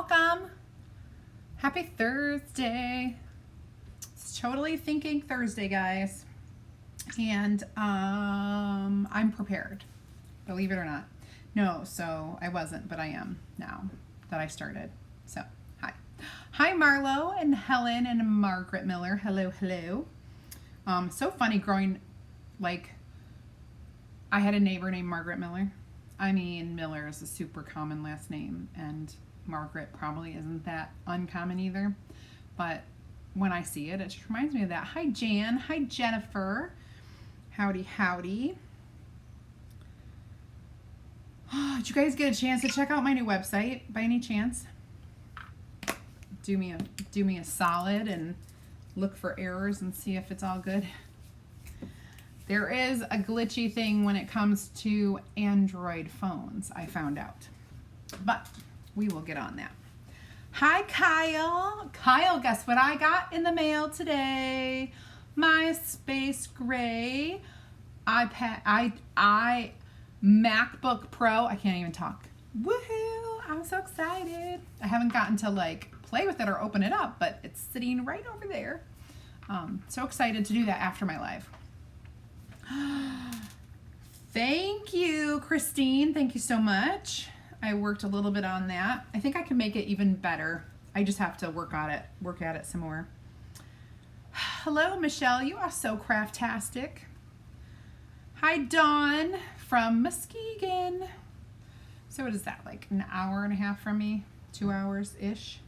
welcome. Happy Thursday. It's totally Thinking Thursday, guys. And I'm prepared, believe it or not. No, so I wasn't, but I am now that I started. So, hi. Hi, Marlo and Helen and Margaret Miller. Hello, hello. So funny growing, like, I had a neighbor named Margaret Miller. I mean, Miller is a super common last name, and Margaret probably isn't that uncommon either. But when I see it, it just reminds me of that. Hi, Jan. Hi, Jennifer. Howdy, howdy. Oh, did you guys get a chance to check out my new website by any chance? Do me a solid and look for errors and see if it's all good. There is a glitchy thing when it comes to Android phones, I found out. But we will get on that. Hi, Kyle. Kyle, guess what I got in the mail today? My space gray iPad, MacBook Pro. I can't even talk. Woohoo! I'm so excited. I haven't gotten to like play with it or open it up, but it's sitting right over there. So excited to do that after my live. Thank you, Christine. Thank you so much. I worked a little bit on that. I think I can make it even better. I just have to work at it some more. Hello, Michelle. You are so craftastic. Hi, Dawn from Muskegon. So what is that, like an hour and a half from me? 2 hours-ish.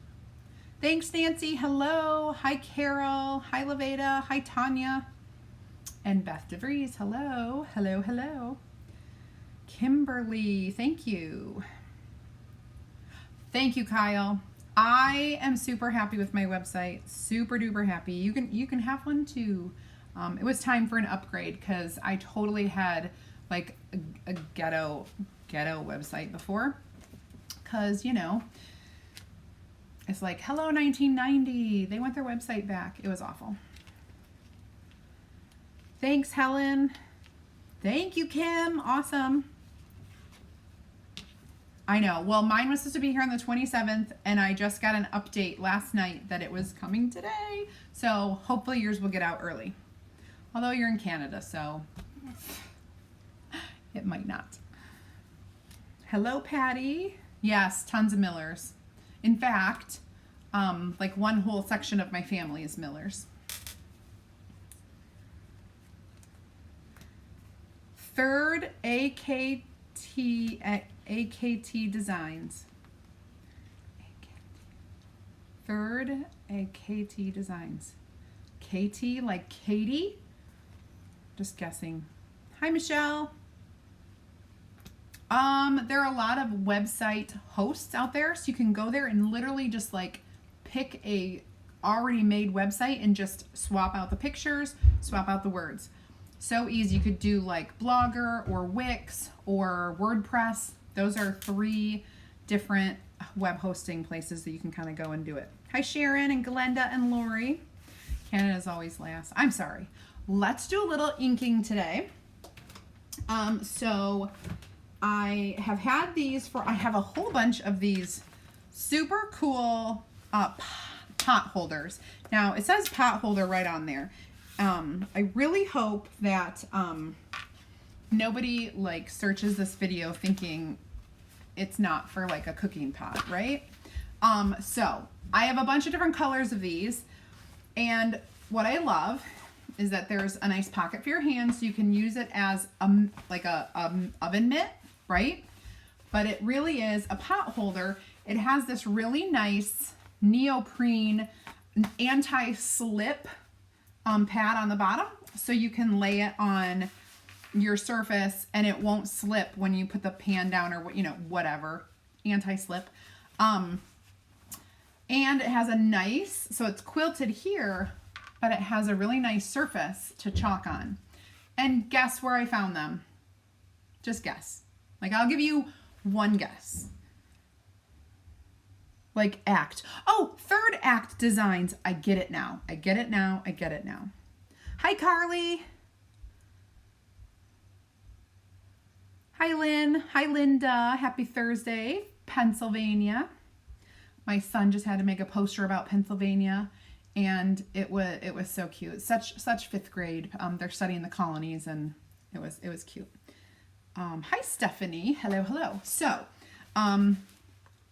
Thanks, Nancy. Hello. Hi, Carol. Hi, Leveda. Hi, Tanya. And Beth DeVries, hello, hello, hello. Kimberly, thank you. Thank you, Kyle. I am super happy with my website, super duper happy. You can have one too. It was time for an upgrade because I totally had like a ghetto website before. Because, you know, it's like, hello 1990. They want their website back. It was awful. Thanks, Helen. Thank you, Kim. Awesome. I know. Well, mine was supposed to be here on the 27th, and I just got an update last night that it was coming today. So hopefully yours will get out early. Although you're in Canada, so it might not. Hello, Patty. Yes, tons of Millers. In fact, like one whole section of my family is Millers. Third AKT Designs. Third AKT Designs. KT like Katie? Just guessing. Hi, Michelle. There are a lot of website hosts out there, so you can go there and literally just like pick a already made website and just swap out the pictures, swap out the words. So easy. You could do like Blogger or Wix or WordPress. Those are 3 different web hosting places that you can kind of go and do it. Hi, Sharon and Glenda and Lori. Canada's always last. I'm sorry. Let's do a little inking today. So I have had these I have a whole bunch of these super cool pot holders. Now it says pot holder right on there. I really hope that nobody like searches this video thinking it's not for like a cooking pot, right? So I have a bunch of different colors of these, and what I love is that there's a nice pocket for your hands, so you can use it as like a oven mitt, right? But it really is a pot holder. It has this really nice neoprene anti-slip pad on the bottom, so you can lay it on your surface and it won't slip when you put the pan down or whatever, anti-slip. And it has a nice, so it's quilted here, but it has a really nice surface to chalk on. And guess where I found them? Just guess. Like, I'll give you one guess. Like Act. Oh, Third Act Designs. I get it now. I get it now. I get it now. Hi, Carly. Hi, Lynn. Hi, Linda. Happy Thursday, Pennsylvania. My son just had to make a poster about Pennsylvania, and it was so cute. Such fifth grade. They're studying the colonies, and it was cute. Hi Stephanie. Hello. So,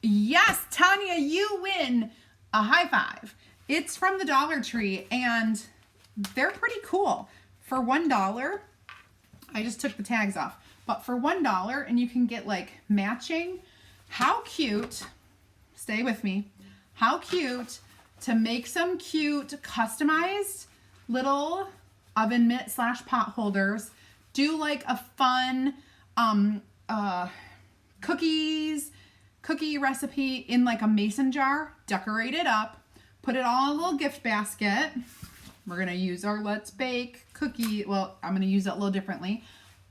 yes, Tanya, you win a high five. It's from the Dollar Tree, and they're pretty cool. For $1, I just took the tags off, but for $1, and you can get like matching. How cute, stay with me, how cute to make some cute customized little oven mitt / pot holders. Do like a fun cookie recipe in like a mason jar, decorate it up, put it all in a little gift basket. We're going to use our Let's Bake cookie. Well, I'm going to use it a little differently.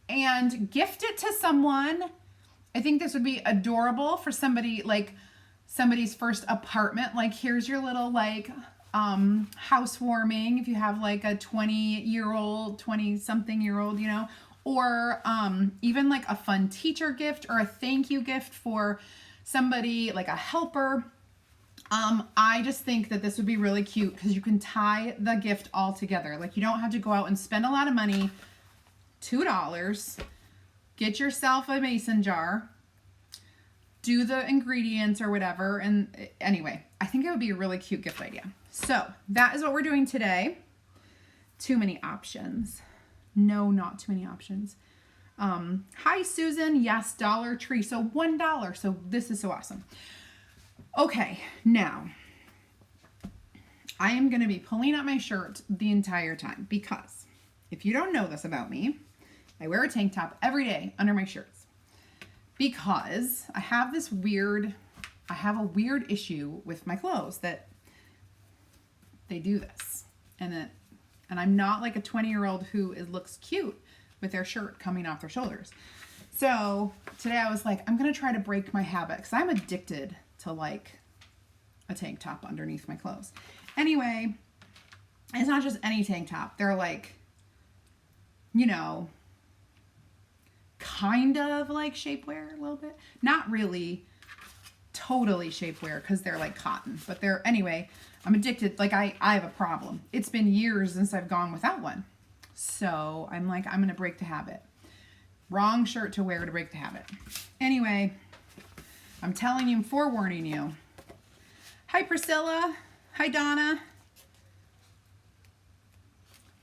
And gift it to someone. I think this would be adorable for somebody, like somebody's first apartment. Like, here's your little like housewarming if you have like a 20-something-year-old, you know. Or even like a fun teacher gift or a thank you gift for somebody, like a helper. I just think that this would be really cute because you can tie the gift all together. Like, you don't have to go out and spend a lot of money. $2. Get yourself a mason jar. Do the ingredients or whatever. And anyway, I think it would be a really cute gift idea. So that is what we're doing today. Too many options. No, not too many options. Hi, Susan. Yes, Dollar Tree. So $1. So this is so awesome. Okay, now I am going to be pulling up my shirt the entire time because if you don't know this about me, I wear a tank top every day under my shirts because I have a weird issue with my clothes that they do this. And I'm not like a 20-year-old who looks cute with their shirt coming off their shoulders. So today I was like, I'm going to try to break my habit because I'm addicted to like a tank top underneath my clothes. Anyway, it's not just any tank top. They're like, you know, kind of like shapewear a little bit. Not really totally shapewear because they're like cotton, but anyway, I'm addicted. Like I have a problem. It's been years since I've gone without one. So I'm like, I'm going to break the habit. Wrong shirt to wear to break the habit. Anyway, I'm telling you, I'm forewarning you. Hi, Priscilla. Hi, Donna.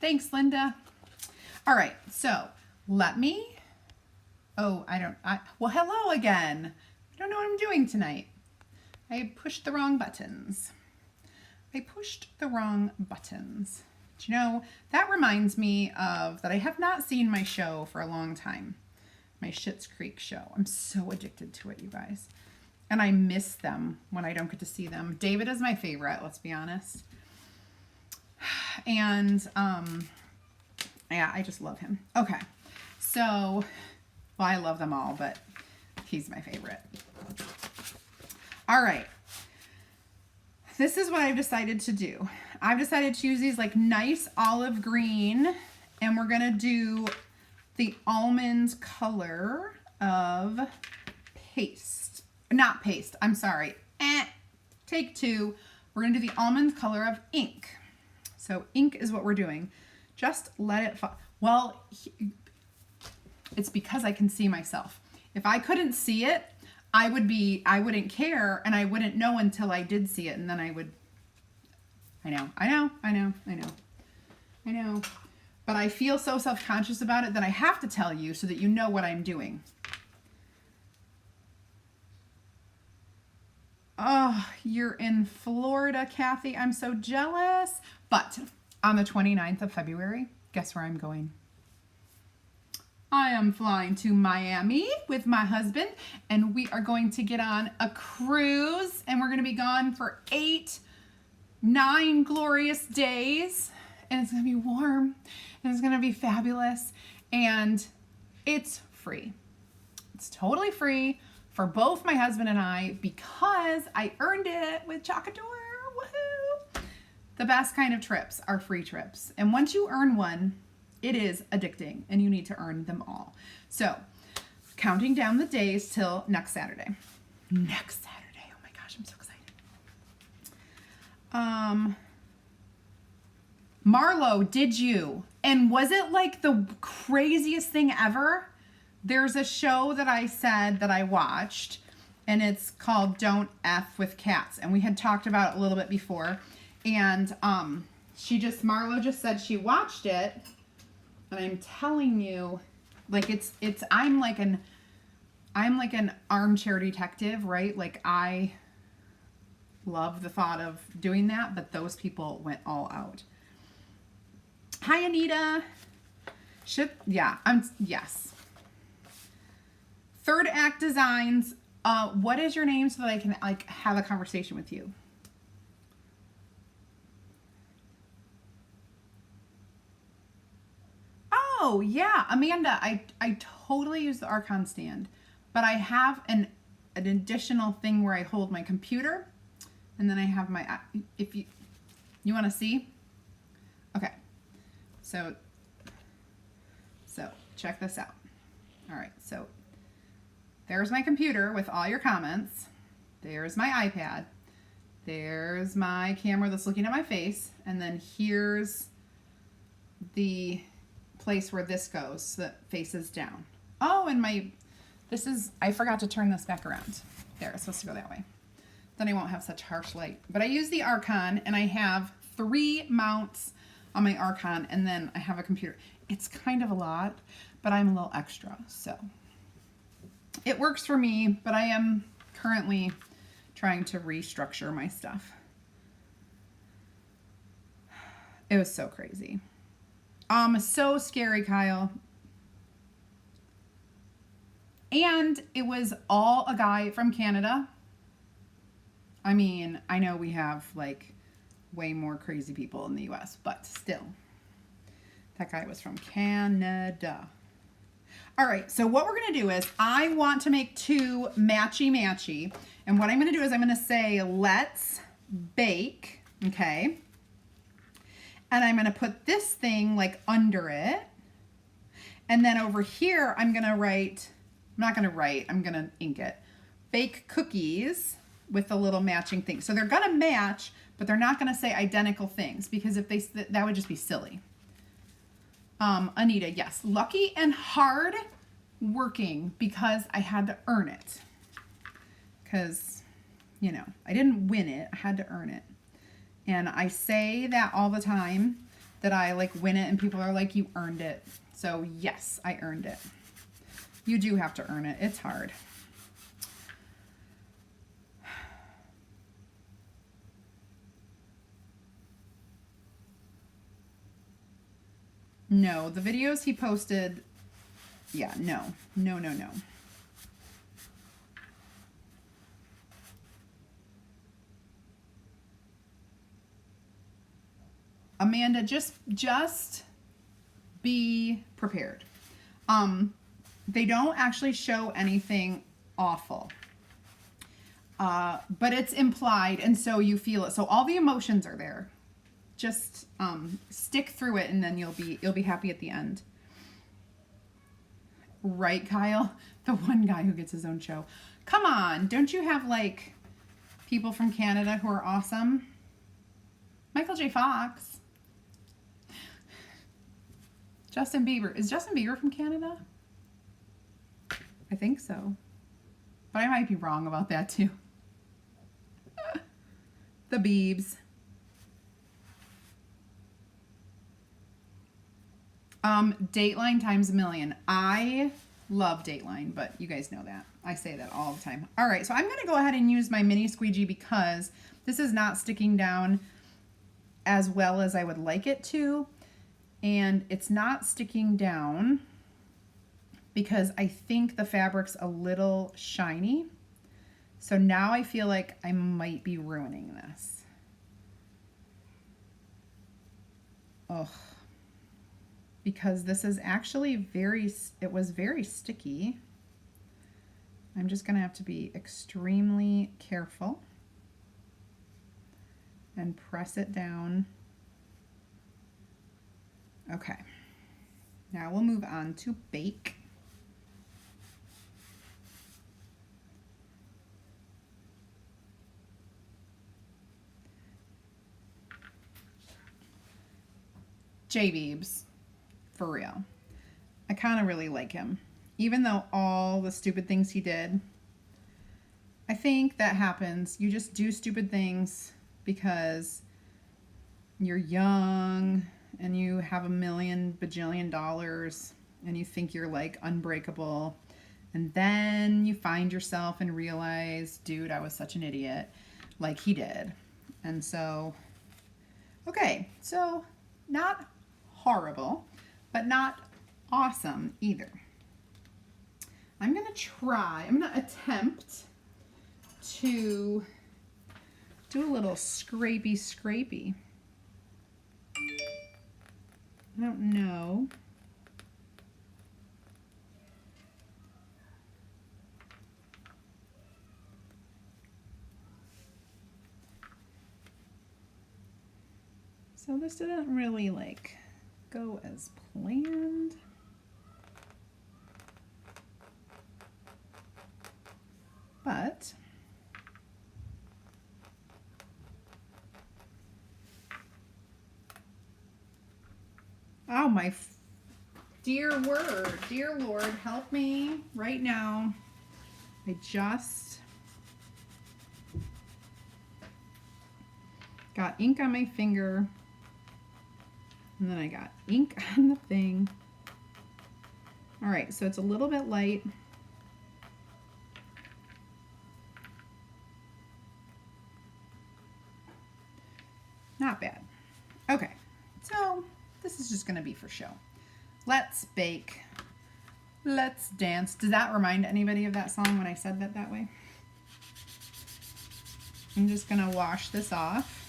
Thanks, Linda. All right, so well, hello again. I don't know what I'm doing tonight. I pushed the wrong buttons. Do you know, that reminds me of that I have not seen my show for a long time. My Schitt's Creek show. I'm so addicted to it, you guys. And I miss them when I don't get to see them. David is my favorite, let's be honest. And, yeah, I just love him. Okay, so, well, I love them all, but he's my favorite. All right. This is what I've decided to do. I've decided to use these like nice olive green, and we're going to do the almond color of paste. Not paste, I'm sorry. Take two. We're going to do the almond color of ink. So ink is what we're doing. Just let it fall. Well, it's because I can see myself. If I couldn't see it, I wouldn't care, and I wouldn't know until I did see it, and then I would, I know. But I feel so self-conscious about it that I have to tell you so that you know what I'm doing. Oh, you're in Florida, Kathy. I'm so jealous. But on the 29th of February, guess where I'm going? I am flying to Miami with my husband, and we are going to get on a cruise, and we're going to be gone for 9 glorious days, and it's going to be warm, and it's going to be fabulous, and it's free. It's totally free for both my husband and I because I earned it with Couture. Woohoo! The best kind of trips are free trips, and once you earn one, it is addicting, and you need to earn them all. So, counting down the days till next Saturday. Oh my gosh, I'm so excited. Marlo, did you? And was it like the craziest thing ever? There's a show that I said that I watched, and it's called Don't F with Cats. And we had talked about it a little bit before. And Marlo just said she watched it. And I'm telling you, like I'm like an armchair detective, right? Like I love the thought of doing that, but those people went all out. Hi, Anita. Yes. Third Act Designs. What is your name so that I can like have a conversation with you? Oh, yeah, Amanda, I totally use the Archon stand, but I have an additional thing where I hold my computer, and then I have my, if you want to see? Okay, so check this out. All right, so there's my computer with all your comments. There's my iPad. There's my camera that's looking at my face, and then here's the place where this goes so that faces down. Oh, and I forgot to turn this back around. There, it's supposed to go that way. Then I won't have such harsh light. But I use the Archon, and I have 3 mounts on my Archon, and then I have a computer. It's kind of a lot, but I'm a little extra, so it works for me, but I am currently trying to restructure my stuff. It was so crazy. So scary, Kyle. And it was all a guy from Canada. I mean, I know we have like way more crazy people in the US, but still. That guy was from Canada. All right, so what we're gonna do is I want to make 2 matchy-matchy. And what I'm gonna do is I'm gonna say, let's bake, okay? And I'm gonna put this thing like under it. And then over here, I'm gonna ink it. Bake cookies with a little matching thing. So they're gonna match, but they're not gonna say identical things because if that would just be silly. Anita, yes, lucky and hard working because I had to earn it. Because, you know, I didn't win it, I had to earn it. And I say that all the time, that I like win it and people are like, you earned it. So yes, I earned it. You do have to earn it. It's hard. No, the videos he posted, yeah, no. Amanda, just be prepared. They don't actually show anything awful. But it's implied, and so you feel it. So all the emotions are there. Just stick through it, and then you'll be happy at the end. Right, Kyle? The one guy who gets his own show. Come on, don't you have like people from Canada who are awesome? Michael J. Fox. Justin Bieber. Is Justin Bieber from Canada? I think so. But I might be wrong about that too. The Biebs. Dateline times a million. I love Dateline, but you guys know that. I say that all the time. All right, so I'm going to go ahead and use my mini squeegee because this is not sticking down as well as I would like it to. And it's not sticking down because I think the fabric's a little shiny. So now I feel like I might be ruining this. Ugh. Because this is actually it was very sticky. I'm just gonna have to be extremely careful and press it down. Okay, now we'll move on to bake. J-Beebs, for real. I kind of really like him. Even though all the stupid things he did, I think that happens. You just do stupid things because you're young and you have a million bajillion dollars and you think you're like unbreakable. And then you find yourself and realize, dude, I was such an idiot, like he did. And so, okay, so not horrible, but not awesome either. I'm going to attempt to do a little scrapey. I don't know. So this didn't really like go as planned. But oh my dear word, dear Lord, help me right now. I just got ink on my finger. And then I got ink on the thing. All right, so it's a little bit light. Not bad. Okay, so this is just gonna be for show. Let's bake, let's dance. Does that remind anybody of that song when I said that way? I'm just gonna wash this off.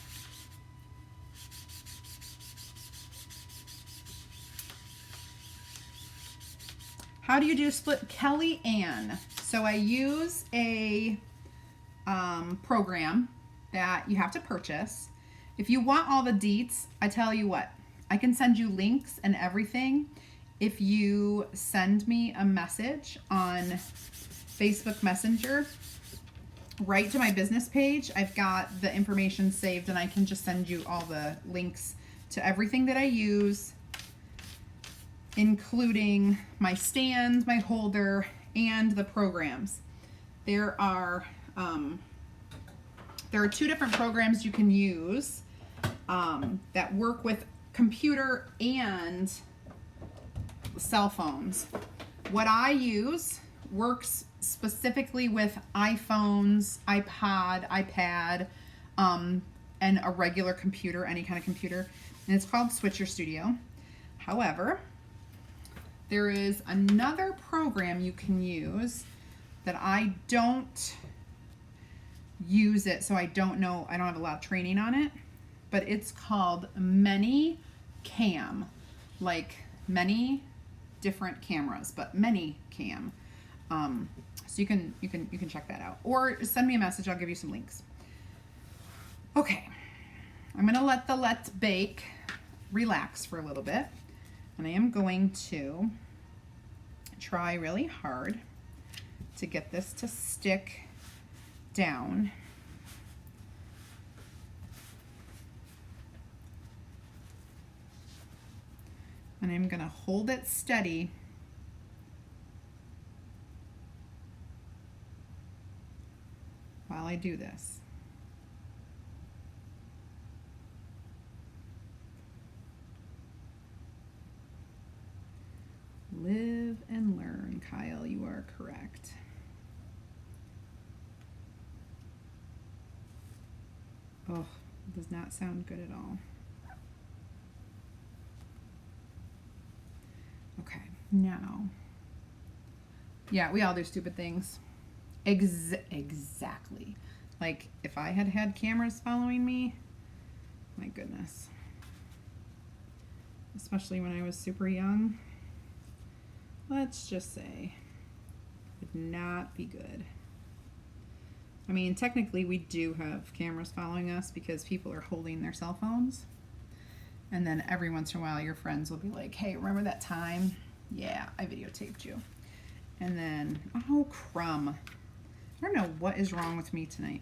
How do you do split? Kelly Ann. So I use a program that you have to purchase. If you want all the deets, I tell you what, I can send you links and everything if you send me a message on Facebook Messenger right to my business page. I've got the information saved and I can just send you all the links to everything that I use, including my stand, my holder, and the programs. There are 2 different programs you can use that work with computer and cell phones. What I use works specifically with iPhones, iPad, and a regular computer, any kind of computer, and it's called Switcher Studio. However, there is another program you can use that I don't use it, so I don't know, I don't have a lot of training on it, but it's called Many Cam, like many different cameras, but Many Cam. So you can check that out, or send me a message. I'll give you some links. Okay, I'm gonna let the Let's Bake relax for a little bit. And I am going to try really hard to get this to stick down. And I'm going to hold it steady while I do this. Live and learn, Kyle. You are correct. Oh, it does not sound good at all. Okay, now. Yeah, we all do stupid things. Exactly. Like, if I had had cameras following me, my goodness. Especially when I was super young. Let's just say, would not be good. I mean, technically we do have cameras following us because people are holding their cell phones. And then every once in a while your friends will be like, hey, remember that time? Yeah, I videotaped you. And then, oh, crumb. I don't know what is wrong with me tonight.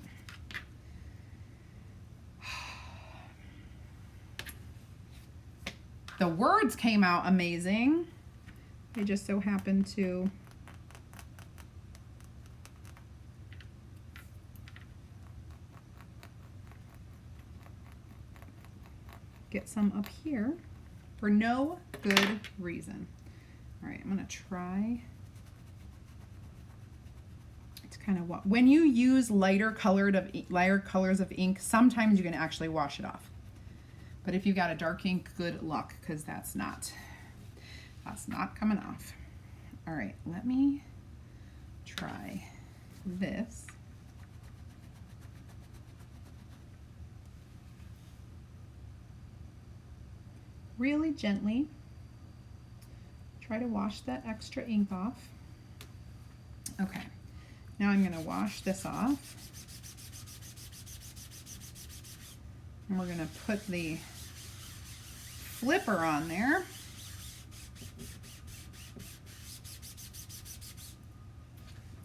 The words came out amazing. They just so happened to get some up here for no good reason. All right, I'm gonna try. It's kind of what, when you use lighter colors of ink, sometimes you can actually wash it off. But if you got a dark ink, good luck, because that's not coming off. All right, let me try this. Really gently try to wash that extra ink off. Okay, now I'm going to wash this off. And we're going to put the flipper on there.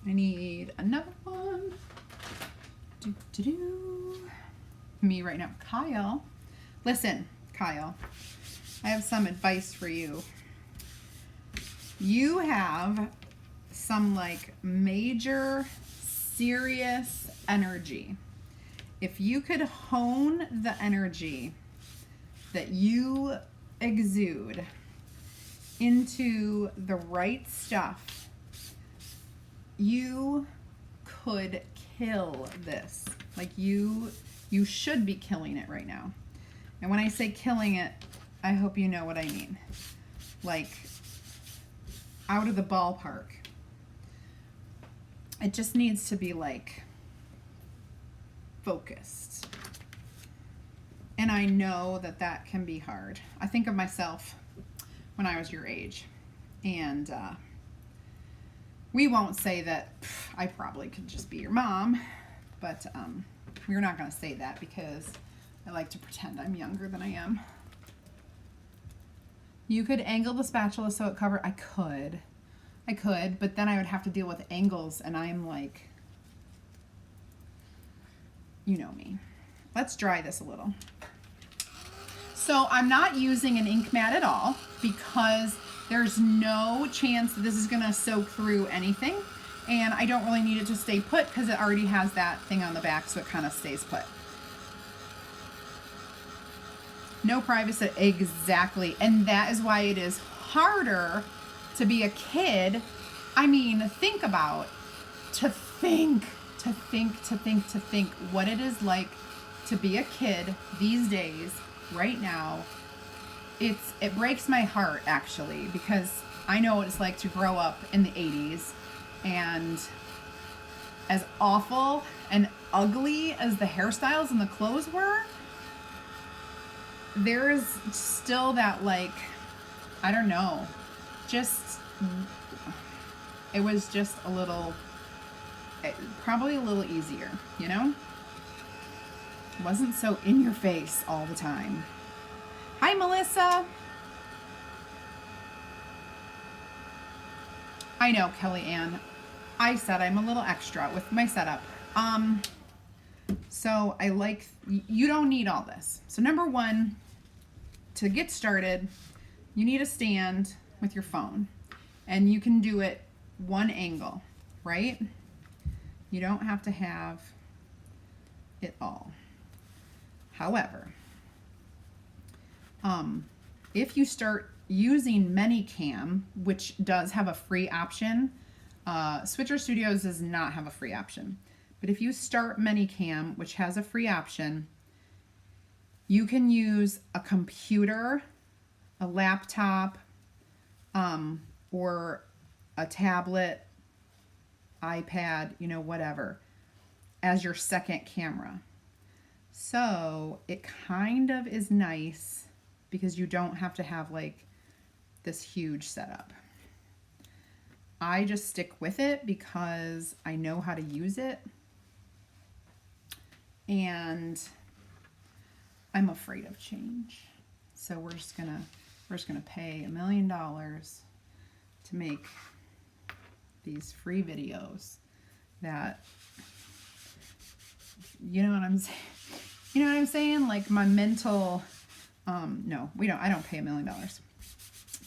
I need another one. Me right now. Kyle, listen, Kyle, I have some advice for you. You have some like major serious energy. If you could hone the energy that you exude into the right stuff, you could kill this. Like you should be killing it right now. And when I say killing it, I hope you know what I mean. Like out of the ballpark. It just needs to be like focused. And I know that that can be hard. I think of myself when I was your age, and we won't say that I probably could just be your mom, but we're not going to say that because I like to pretend I'm younger than I am. You could angle the spatula so it covered. I could, but then I would have to deal with angles, and I'm like, you know me. Let's dry this a little. So I'm not using an ink mat at all because there's no chance that this is going to soak through anything, and I don't really need it to stay put because it already has that thing on the back, so it kind of stays put. No privacy, exactly, and that is why it is harder to be a kid. I mean, think about, to think what it is like to be a kid these days, right now. It breaks my heart, actually, because I know what it's like to grow up in the 80s, and as awful and ugly as the hairstyles and the clothes were, there is still that, like, I don't know, just, it was just a little, probably a little easier, you know? It wasn't so in your face all the time. Hi, Melissa. I know, Kelly Ann. I said I'm a little extra with my setup. So I like, you don't need all this. So number one, to get started, you need a stand with your phone, and you can do it one angle, right? You don't have to have it all. However, if you start using ManyCam, which does have a free option, Switcher Studios does not have a free option. But if you start ManyCam, which has a free option, you can use a computer, a laptop, or a tablet, iPad, you know, whatever, as your second camera. So it kind of is nice because you don't have to have like this huge setup. I just stick with it because I know how to use it, and I'm afraid of change. So we're just gonna pay $1 million to make these free videos that, you know what I'm saying? You know what I'm saying? Like my mental No, I don't pay $1 million.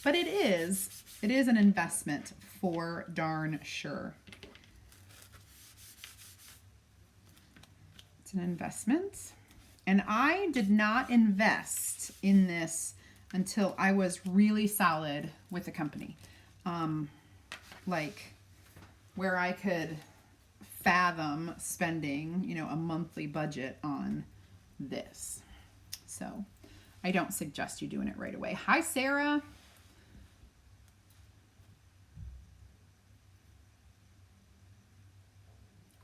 But it is an investment for darn sure. It's an investment. And I did not invest in this until I was really solid with the company. Like where I could fathom spending, a monthly budget on this. So I don't suggest you doing it right away. Hi, Sarah.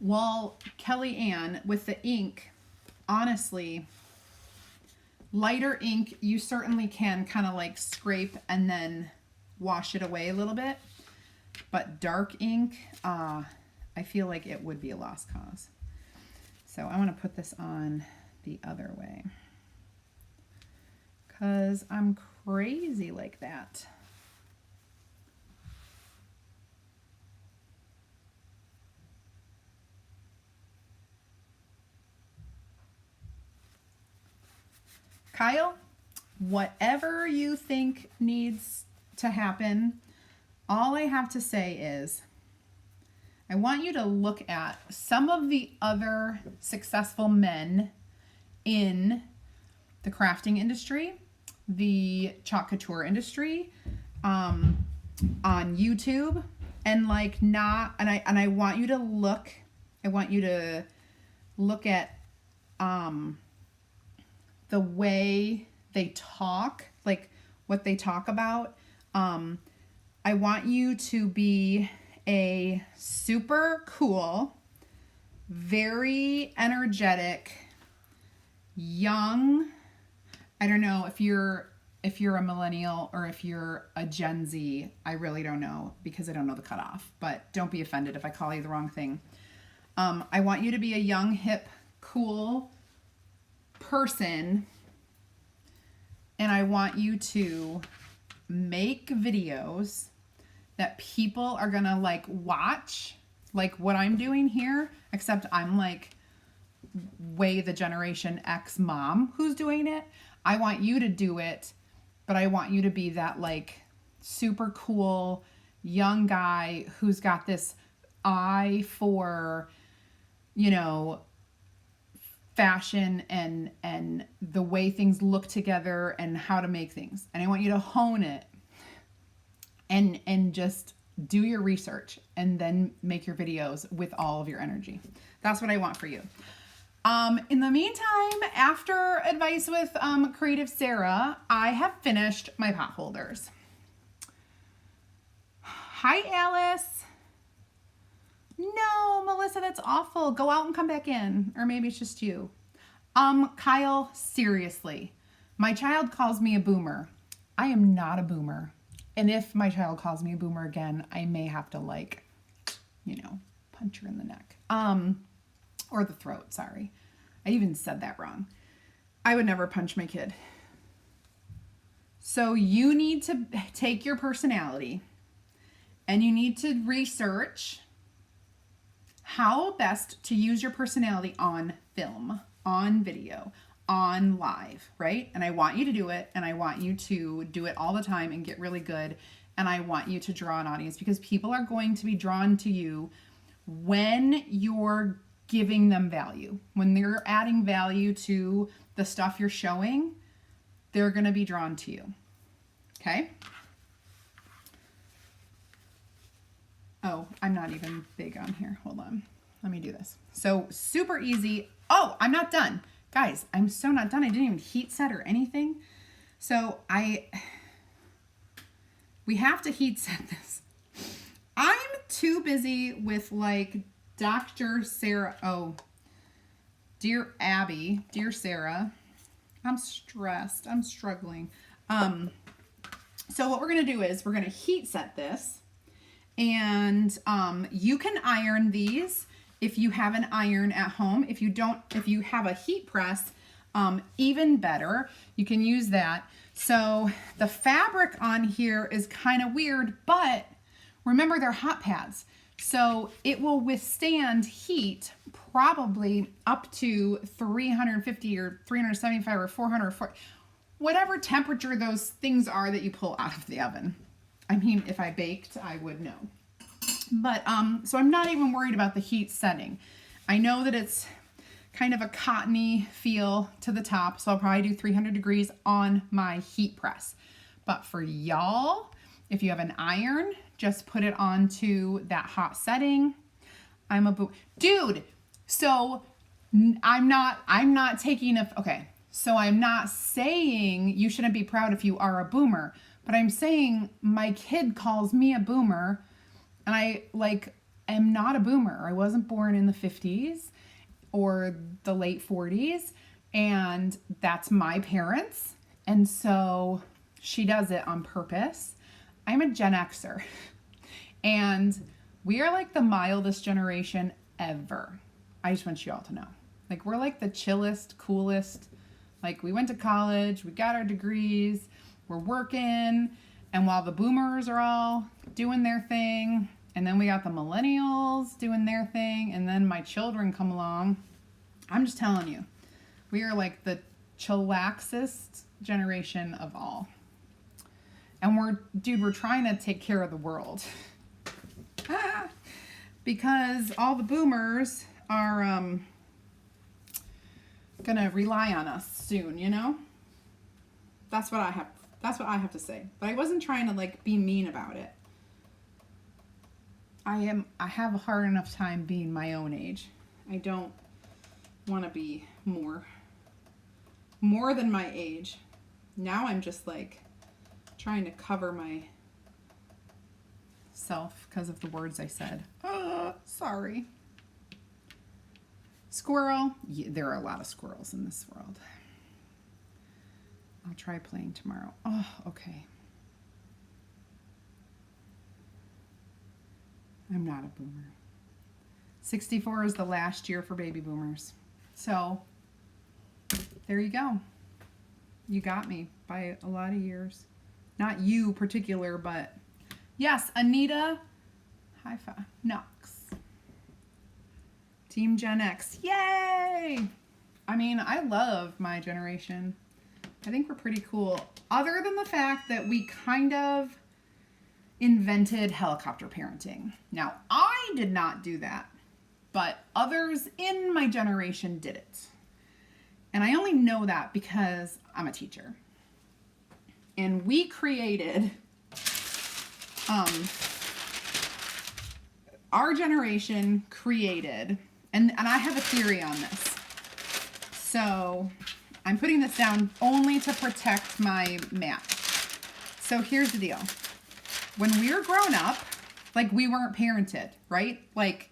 Well, Kelly Ann, with the ink, honestly, lighter ink, you certainly can kind of like scrape and then wash it away a little bit. But dark ink, I feel like it would be a lost cause. So I want to put this on the other way because I'm crazy like that. Kyle, whatever you think needs to happen, all I have to say is I want you to look at some of the other successful men in the crafting industry, the chalk couture industry, on YouTube, and I want you to look. I want you to look at the way they talk, like what they talk about. I want you to be a super cool, very energetic, young, I don't know if you're a millennial or if you're a Gen Z. I really don't know because I don't know the cutoff, but don't be offended if I call you the wrong thing. I want you to be a young, hip, cool person, and I want you to make videos that people are gonna like watch, like what I'm doing here, except I'm like way the Generation X mom who's doing it. I want you to do it, but I want you to be that like super cool young guy who's got this eye for, fashion and the way things look together and how to make things. And I want you to hone it and just do your research and then make your videos with all of your energy. That's what I want for you. In the meantime, after advice with Creative Sarah, I have finished my pot holders. Hi, Alice. No, Melissa, that's awful. Go out and come back in. Or maybe it's just you. Kyle, seriously. My child calls me a boomer. I am not a boomer. And if my child calls me a boomer again, I may have to punch her in the neck. Or the throat, sorry. I even said that wrong. I would never punch my kid. So you need to take your personality and you need to research how best to use your personality on film, on video, on live, right? And I want you to do it, and I want you to do it all the time and get really good, and I want you to draw an audience because people are going to be drawn to you when you're giving them value. When they're adding value to the stuff you're showing, they're going to be drawn to you. Okay? Oh, I'm not even big on here. Hold on. Let me do this. So super easy. Oh, I'm not done. Guys, I'm so not done. I didn't even heat set or anything. So we have to heat set this. I'm too busy with like Dr. Sarah. Oh, dear Abby, dear Sarah. I'm stressed. I'm struggling. So what we're going to do is we're going to heat set this. And you can iron these if you have an iron at home. If you don't, if you have a heat press, even better. You can use that. So the fabric on here is kind of weird, but remember they're hot pads. So it will withstand heat probably up to 350 or 375 or 400 or whatever temperature those things are that you pull out of the oven. I mean, if I baked, I would know. But, so I'm not even worried about the heat setting. I know that it's kind of a cottony feel to the top, so I'll probably do 300 degrees on my heat press. But for y'all, if you have an iron, just put it onto that hot setting. Dude, so I'm not taking okay. So I'm not saying you shouldn't be proud if you are a boomer, but I'm saying my kid calls me a boomer, and I am not a boomer. I wasn't born in the 50s or the late 40s, and that's my parents. And so she does it on purpose. I'm a Gen Xer, and we are like the mildest generation ever. I just want you all to know. Like, we're like the chillest, coolest. Like, we went to college, we got our degrees, we're working, and while the boomers are all doing their thing, and then we got the millennials doing their thing, and then my children come along, I'm just telling you, we are like the chillaxest generation of all. And we're trying to take care of the world. Because all the boomers are gonna rely on us soon, you know? That's what I have to say. But I wasn't trying to like be mean about it. I have a hard enough time being my own age. I don't want to be more than my age. Now I'm just like trying to cover myself because of the words I said. Sorry. Squirrel. Yeah, there are a lot of squirrels in this world. I'll try playing tomorrow. Oh, okay. I'm not a boomer. 64 is the last year for baby boomers. So, there you go. You got me by a lot of years. Not you particular, but yes, Anita. High five. Knox. Team Gen X. Yay! I mean, I love my generation. I think we're pretty cool. Other than the fact that we kind of invented helicopter parenting. Now, I did not do that, but others in my generation did it. And I only know that because I'm a teacher. And we created, our generation created, and I have a theory on this. So I'm putting this down only to protect my mat. So here's the deal. When we were growing up, like, we weren't parented, right? Like,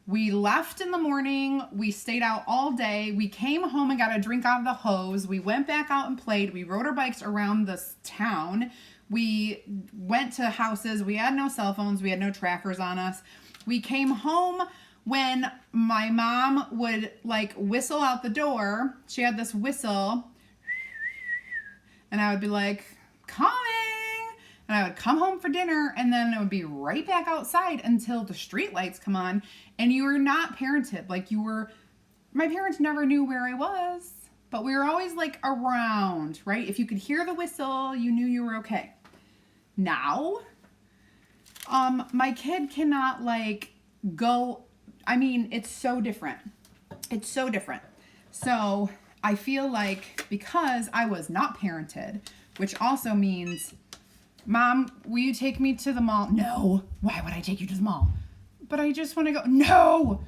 we left in the morning, we stayed out all day, we came home and got a drink out of the hose, we went back out and played, we rode our bikes around this town, we went to houses, we had no cell phones, we had no trackers on us. We came home when my mom would like whistle out the door. She had this whistle, and I would be like, coming! And I would come home for dinner, and then it would be right back outside until the street lights come on. And you were not parented. Like, my parents never knew where I was, but we were always like around, right? If you could hear the whistle, you knew you were okay. Now, my kid cannot like go, I mean, it's so different. It's so different. So I feel like because I was not parented, which also means, Mom, will you take me to the mall? No. Why would I take you to the mall? But I just want to go. No.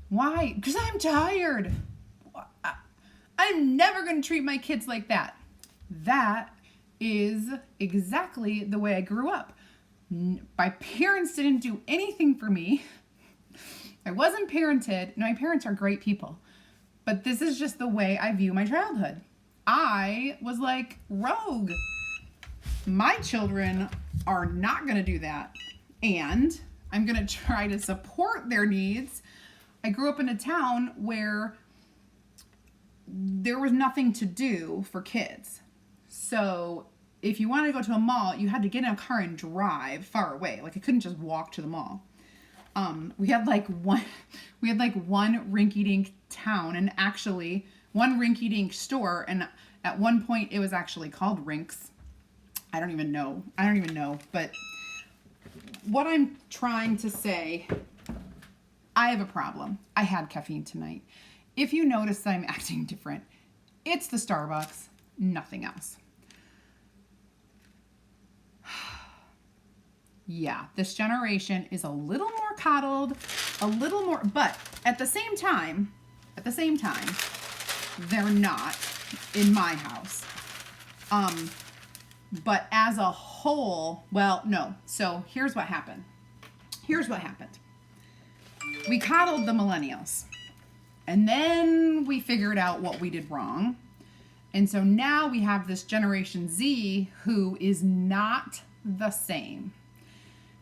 Why? Because I'm tired. I'm never going to treat my kids like that. That is exactly the way I grew up. My parents didn't do anything for me. I wasn't parented. My parents are great people. But this is just the way I view my childhood. I was like rogue. My children are not going to do that. And I'm going to try to support their needs. I grew up in a town where there was nothing to do for kids. So if you wanted to go to a mall, you had to get in a car and drive far away. Like, I couldn't just walk to the mall. We had like one rinky-dink town, and actually one rinky-dink store, and at one point it was actually called Rinks. I don't even know, but what I'm trying to say, I have a problem. I had caffeine tonight. If you notice that I'm acting different, it's the Starbucks, nothing else. Yeah, this generation is a little more coddled, a little more, but at the same time, they're not in my house. But as a whole, well, no. So here's what happened. We coddled the millennials, and then we figured out what we did wrong. And so now we have this Generation Z who is not the same.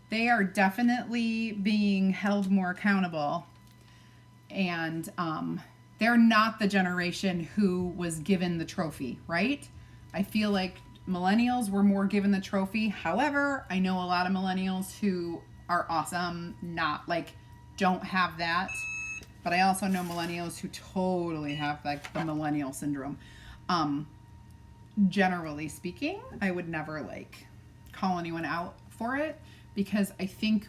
They are definitely being held more accountable, and they're not the generation who was given the trophy, right? I feel like millennials were more given the trophy. However, I know a lot of millennials who are awesome, not like don't have that. But I also know millennials who totally have like the millennial syndrome. Generally speaking, I would never like call anyone out for it, because I think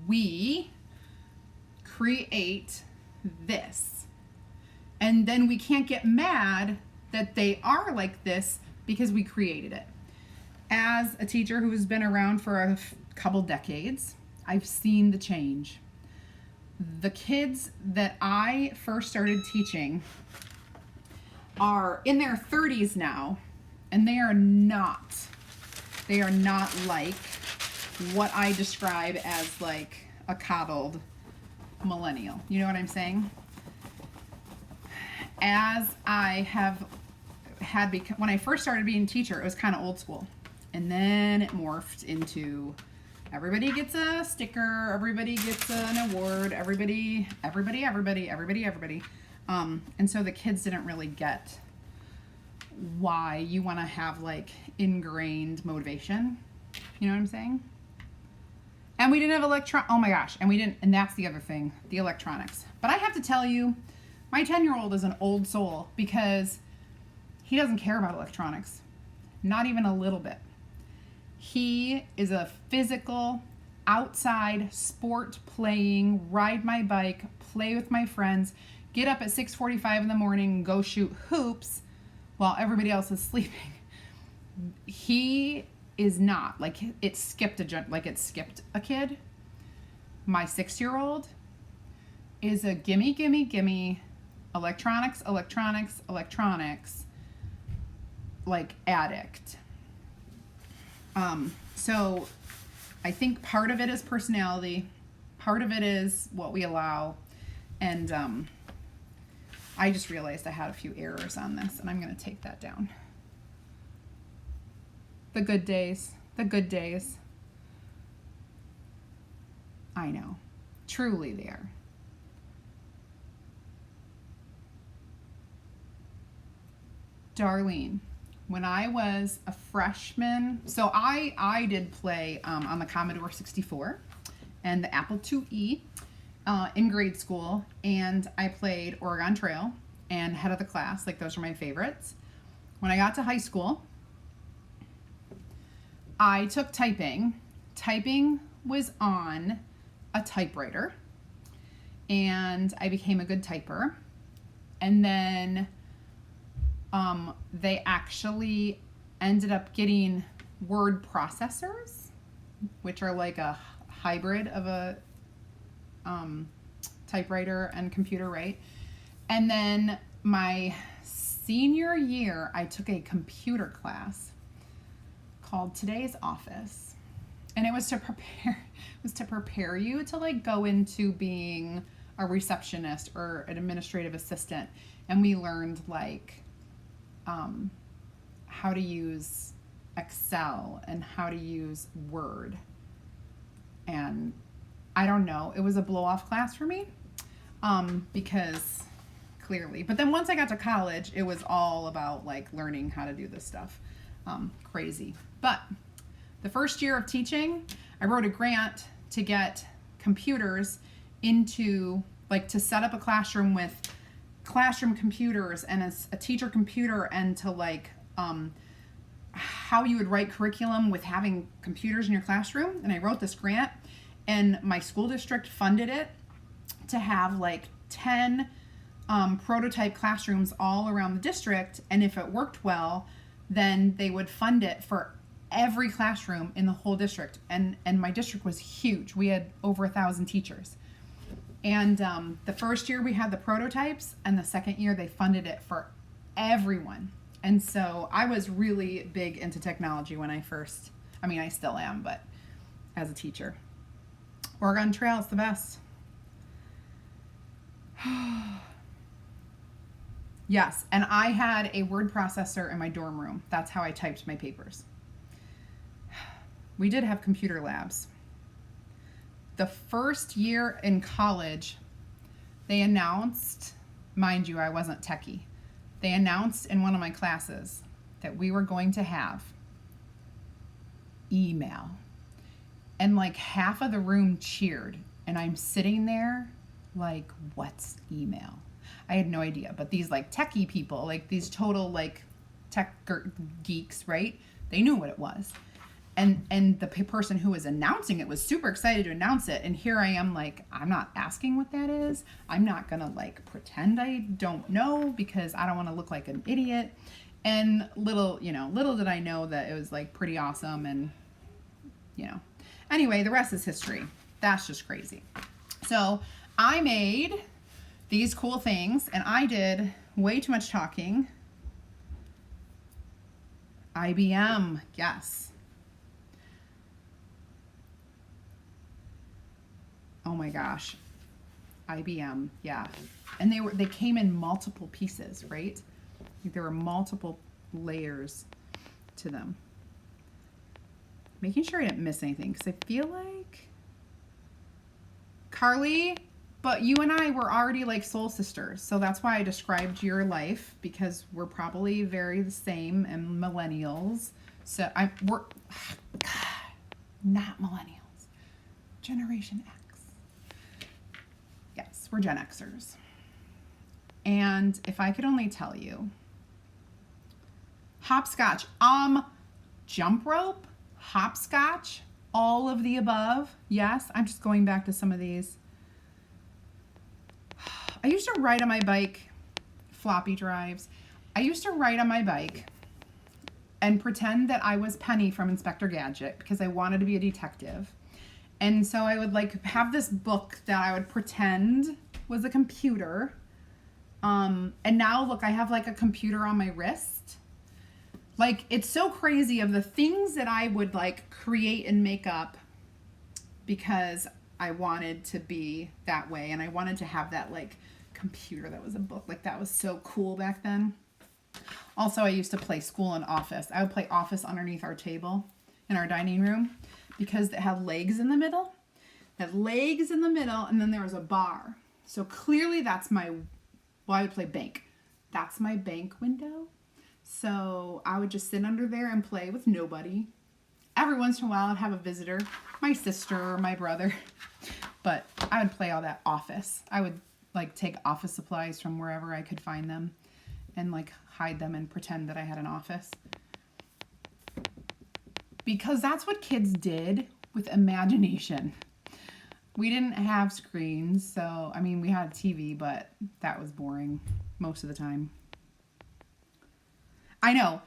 we create this, and then we can't get mad that they are like this because we created it. As a teacher who has been around for a couple decades, I've seen the change. The kids that I first started teaching are in their 30s now, and they are not like what I describe as like a coddled millennial. You know what I'm saying? As I have had, when I first started being a teacher, it was kind of old school. And then it morphed into everybody gets a sticker, everybody gets an award, everybody. And so the kids didn't really get why you want to have like ingrained motivation. You know what I'm saying? And we didn't have oh my gosh, and that's the other thing, the electronics. But I have to tell you, my 10-year-old is an old soul because he doesn't care about electronics. Not even a little bit. He is a physical, outside, sport playing, ride my bike, play with my friends, get up at 6:45 in the morning and go shoot hoops while everybody else is sleeping. He is not, like, it skipped a kid. My 6-year-old is a gimme, electronics, like addict. So I think part of it is personality, part of it is what we allow, and I just realized I had a few errors on this, and I'm going to take that down. The good days. I know. Truly there. Darlene, when I was a freshman, so I did play on the Commodore 64 and the Apple IIe in grade school, and I played Oregon Trail and Head of the Class. Like, those are my favorites. When I got to high school, I took typing. Typing was on a typewriter, and I became a good typer. And then they actually ended up getting word processors, which are like a hybrid of a typewriter and computer, right? And then my senior year, I took a computer class called Today's Office, and it was to prepare you to like go into being a receptionist or an administrative assistant. And we learned like how to use Excel and how to use Word. And I don't know, it was a blow-off class for me, because clearly. But then once I got to college, it was all about like learning how to do this stuff. Crazy. But the first year of teaching, I wrote a grant to get computers into, like, to set up a classroom with classroom computers and a teacher computer, and to like how you would write curriculum with having computers in your classroom. And I wrote this grant, and my school district funded it to have like 10 prototype classrooms all around the district. And if it worked well, then they would fund it for every classroom in the whole district. And my district was huge. We had over 1,000 teachers. And the first year we had the prototypes, and the second year they funded it for everyone. And so I was really big into technology when I still am, but as a teacher. Oregon Trail is the best. Yes, and I had a word processor in my dorm room. That's how I typed my papers. We did have computer labs. The first year in college, they announced, mind you, I wasn't techie. They announced in one of my classes that we were going to have email. And like half of the room cheered. And I'm sitting there like, what's email? I had no idea. But these like techie people, like these total like tech geeks, right? They knew what it was. And the person who was announcing it was super excited to announce it. And here I am like, I'm not asking what that is. I'm not going to like pretend I don't know, because I don't want to look like an idiot. And little did I know that it was like pretty awesome. And, anyway, the rest is history. That's just crazy. So I made these cool things, and I did way too much talking. IBM, yes. Oh my gosh. IBM, yeah. And they came in multiple pieces, right? There were multiple layers to them. Making sure I didn't miss anything, because I feel like Carly, but you and I were already like soul sisters. So that's why I described your life, because we're probably very the same and millennials. So we're not millennials. Generation X. Yes, we're Gen Xers. And if I could only tell you, hopscotch, jump rope, hopscotch, all of the above. Yes, I'm just going back to some of these. I used to ride on my bike, floppy drives. I used to ride on my bike and pretend that I was Penny from Inspector Gadget, because I wanted to be a detective. And so I would like have this book that I would pretend was a computer. And now look, I have like a computer on my wrist. Like, it's so crazy of the things that I would like create and make up because I wanted to be that way. And I wanted to have that like computer that was a book. Like, that was so cool back then. Also, I used to play school and office. I would play office underneath our table in our dining room, because it had legs in the middle. It had legs in the middle, and then there was a bar. So clearly that's I would play bank. That's my bank window. So I would just sit under there and play with nobody. Every once in a while I'd have a visitor, my sister or my brother. But I would play all that office. I would like take office supplies from wherever I could find them and like hide them and pretend that I had an office. Because that's what kids did with imagination. We didn't have screens, so, I mean, we had a TV, but that was boring most of the time. I know,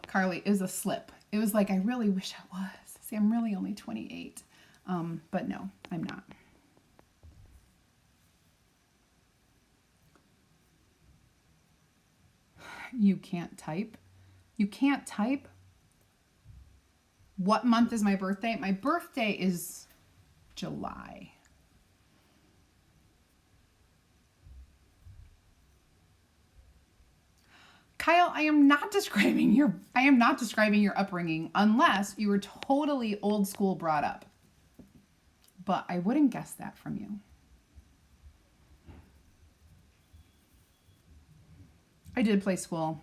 Carly, it was a slip. It was like, I really wish I was. See, I'm really only 28. But no, I'm not. You can't type? You can't type? What month is my birthday? My birthday is July. Kyle, I am not describing your upbringing unless you were totally old school brought up. But I wouldn't guess that from you. I did play school.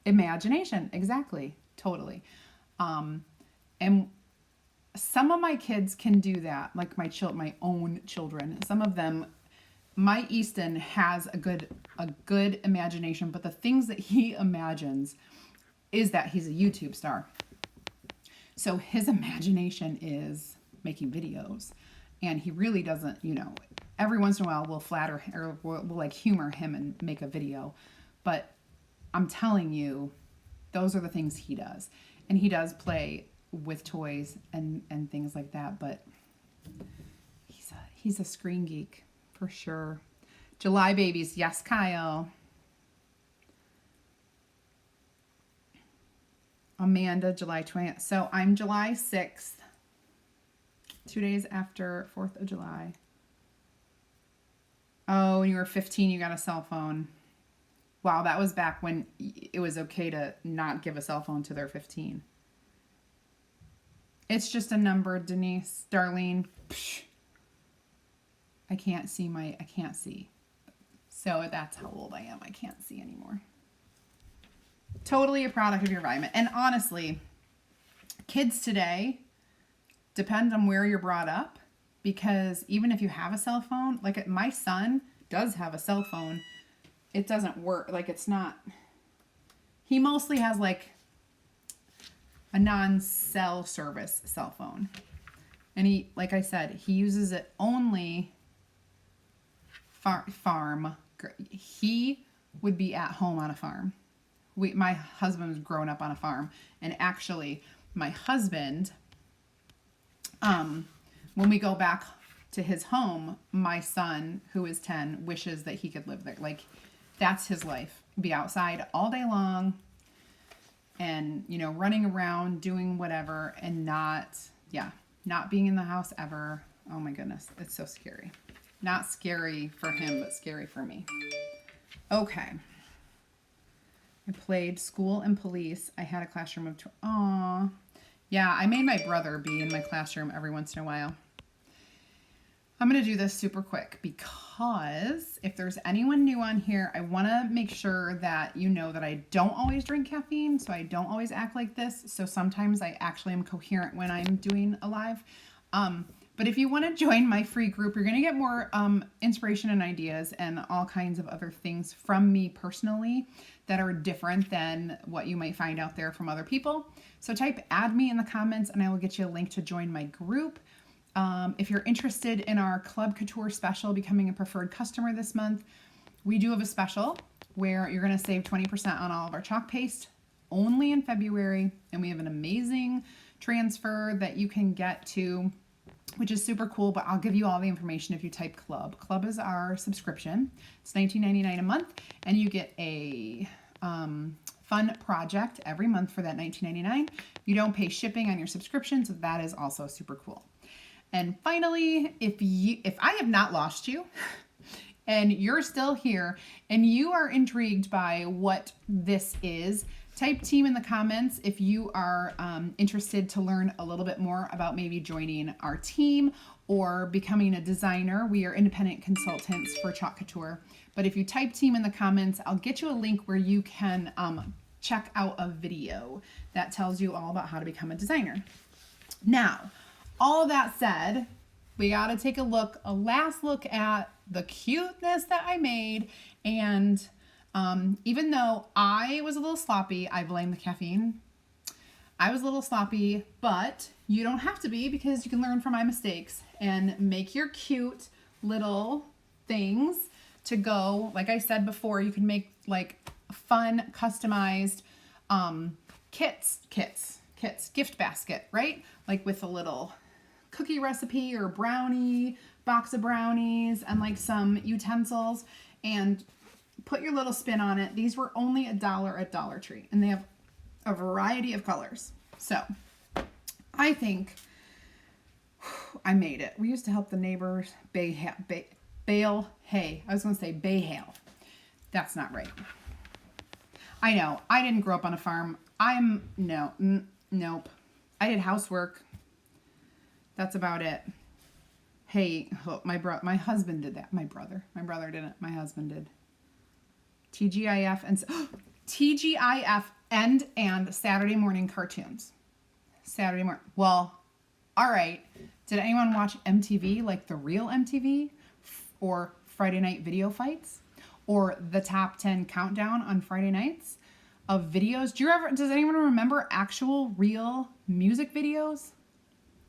Imagination, exactly, totally. And some of my kids can do that, like my own children. Some of them my Easton has a good imagination, but the things that he imagines is that he's a YouTube star. So his imagination is making videos, and he really doesn't, every once in a while we'll flatter or we'll like humor him and make a video. But I'm telling you, those are the things he does. And he does play with toys and things like that, but he's a screen geek for sure. July babies, yes, Kyle. Amanda, July 20th. So I'm July 6th, 2 days after 4th of July. Oh, when you were 15, you got a cell phone. Wow, that was back when it was okay to not give a cell phone to their 15. It's just a number, Denise. Darlene. Psh. I can't see. So that's how old I am. I can't see anymore. Totally a product of your environment. And honestly, kids today depend on where you're brought up, because even if you have a cell phone, like my son does have a cell phone, it doesn't work. Like it's not, he mostly has like a non-cell service cell phone. And he, like I said, he uses it only farm. He would be at home on a farm. My husband was growing up on a farm, and actually my husband, when we go back to his home, my son, who is 10, wishes that he could live there. Like, that's his life. Be outside all day long and, running around, doing whatever, and not being in the house ever. Oh my goodness. It's so scary. Not scary for him, but scary for me. Okay. I played school and police. I had a classroom of Aww. Yeah, I made my brother be in my classroom every once in a while. I'm going to do this super quick because if there's anyone new on here, I want to make sure that you know that I don't always drink caffeine, so I don't always act like this. So sometimes I actually am coherent when I'm doing a live. But if you want to join my free group, you're going to get more inspiration and ideas and all kinds of other things from me personally that are different than what you might find out there from other people. So type add me in the comments and I will get you a link to join my group. If you're interested in our Club Couture special, becoming a preferred customer this month, we do have a special where you're going to save 20% on all of our chalk paste only in February. And we have an amazing transfer that you can get to, which is super cool, but I'll give you all the information if you type Club. Club is our subscription. It's $19.99 a month, and you get a fun project every month for that $19.99. You don't pay shipping on your subscription, so that is also super cool. And finally, if I have not lost you and you're still here and you are intrigued by what this is, type team in the comments if you are interested to learn a little bit more about maybe joining our team or becoming a designer. We are independent consultants for Chalk Couture. But if you type team in the comments, I'll get you a link where you can check out a video that tells you all about how to become a designer. Now, all that said, we got to take a last look at the cuteness that I made. And even though I was a little sloppy, I blame the caffeine. I was a little sloppy, but you don't have to be, because you can learn from my mistakes and make your cute little things to go. Like I said before, you can make like fun, customized kits, gift basket, right? Like with a little cookie recipe or brownie, box of brownies, and like some utensils, and put your little spin on it. These were only $1 at Dollar Tree, and they have a variety of colors. So I think I made it. We used to help the neighbors bale hay. I was going to say bay hail. That's not right. I know. I didn't grow up on a farm. Nope. I did housework. That's about it. Hey, my husband did that. My brother didn't. My husband did. TGIF and Saturday morning cartoons. Saturday morning. Well, all right. Did anyone watch MTV, like the real MTV, or Friday night video fights or the top 10 countdown on Friday nights of videos. Does anyone remember actual real music videos?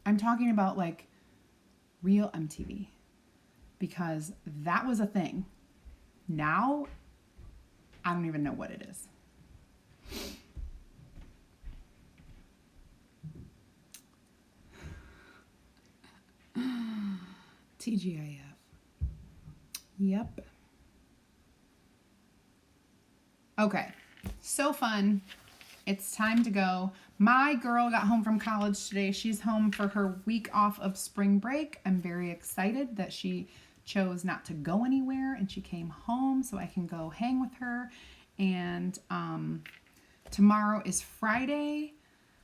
I'm talking about like real MTV, because that was a thing. Now, I don't even know what it is. TGIF. Yep. Okay, so fun. It's time to go. My girl got home from college today. She's home for her week off of spring break. I'm very excited that she chose not to go anywhere and she came home so I can go hang with her. And tomorrow is Friday.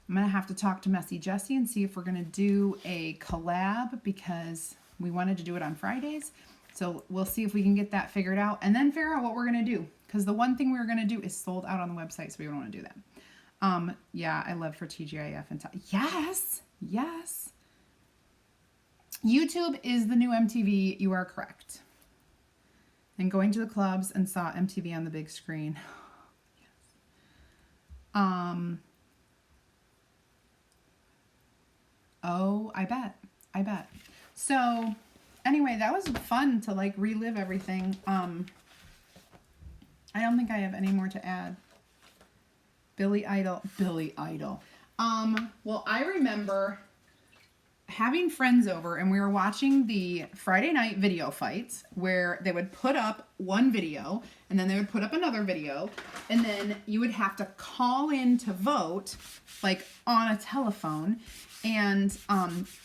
I'm going to have to talk to Messy Jessie and see if we're going to do a collab, because we wanted to do it on Fridays. So we'll see if we can get that figured out and then figure out what we're going to do. Because the one thing we were going to do is sold out on the website, so we don't want to do that. Yeah, I love for TGIF and yes, yes. YouTube is the new MTV. You are correct. And going to the clubs and saw MTV on the big screen. Yes. Oh, I bet. So anyway, that was fun to like relive everything. I don't think I have any more to add. Billy Idol. Well, I remember having friends over and we were watching the Friday night video fights where they would put up one video and then they would put up another video and then you would have to call in to vote, like on a telephone, and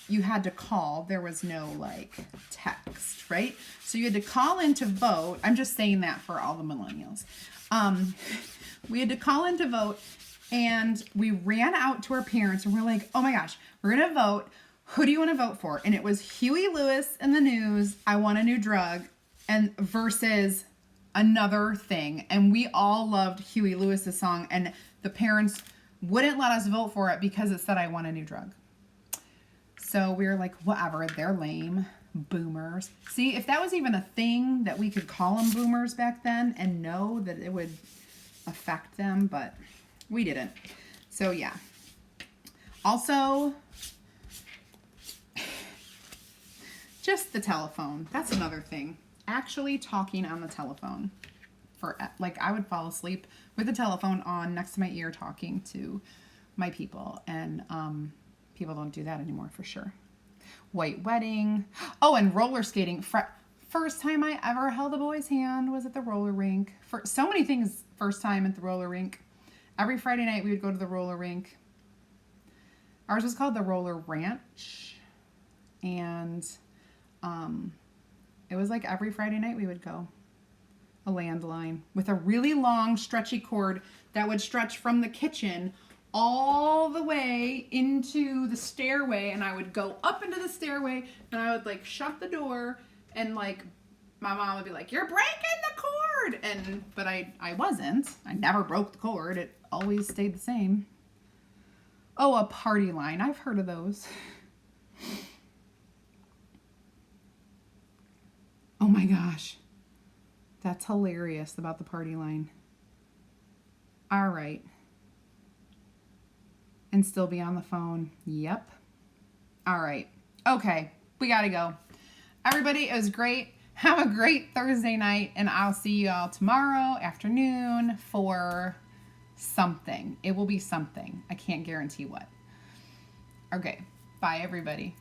you had to call. There was no like text, right? So you had to call in to vote. I'm just saying that for all the millennials. We had to call in to vote, and we ran out to our parents and we're like, oh my gosh, we're gonna vote. Who do you want to vote for? And it was Huey Lewis in the News, I Want a New Drug, and versus another thing. And we all loved Huey Lewis's song, and the parents wouldn't let us vote for it because it said I Want a New Drug. So we were like, whatever, they're lame. Boomers. See, if that was even a thing that we could call them boomers back then and know that it would affect them, but we didn't. So yeah. Also, just the telephone. That's another thing. Actually talking on the telephone. For like, I would fall asleep with the telephone on next to my ear talking to my people, and people don't do that anymore for sure. White wedding. Oh, and roller skating. First time I ever held a boy's hand was at the roller rink. For so many things, first time at the roller rink. Every Friday night we would go to the roller rink. Ours was called the Roller Ranch. And it was like every Friday night we would go. A landline with a really long stretchy cord that would stretch from the kitchen all the way into the stairway, and I would go up into the stairway and I would like shut the door, and like my mom would be like, you're breaking the cord, but I wasn't. I never broke the cord. It always stayed the same. Oh, a party line. I've heard of those. Oh my gosh. That's hilarious about the party line. All right. And still be on the phone. Yep. All right. Okay. We got to go. Everybody, it was great. Have a great Thursday night, and I'll see you all tomorrow afternoon for something. It will be something. I can't guarantee what. Okay. Bye, everybody.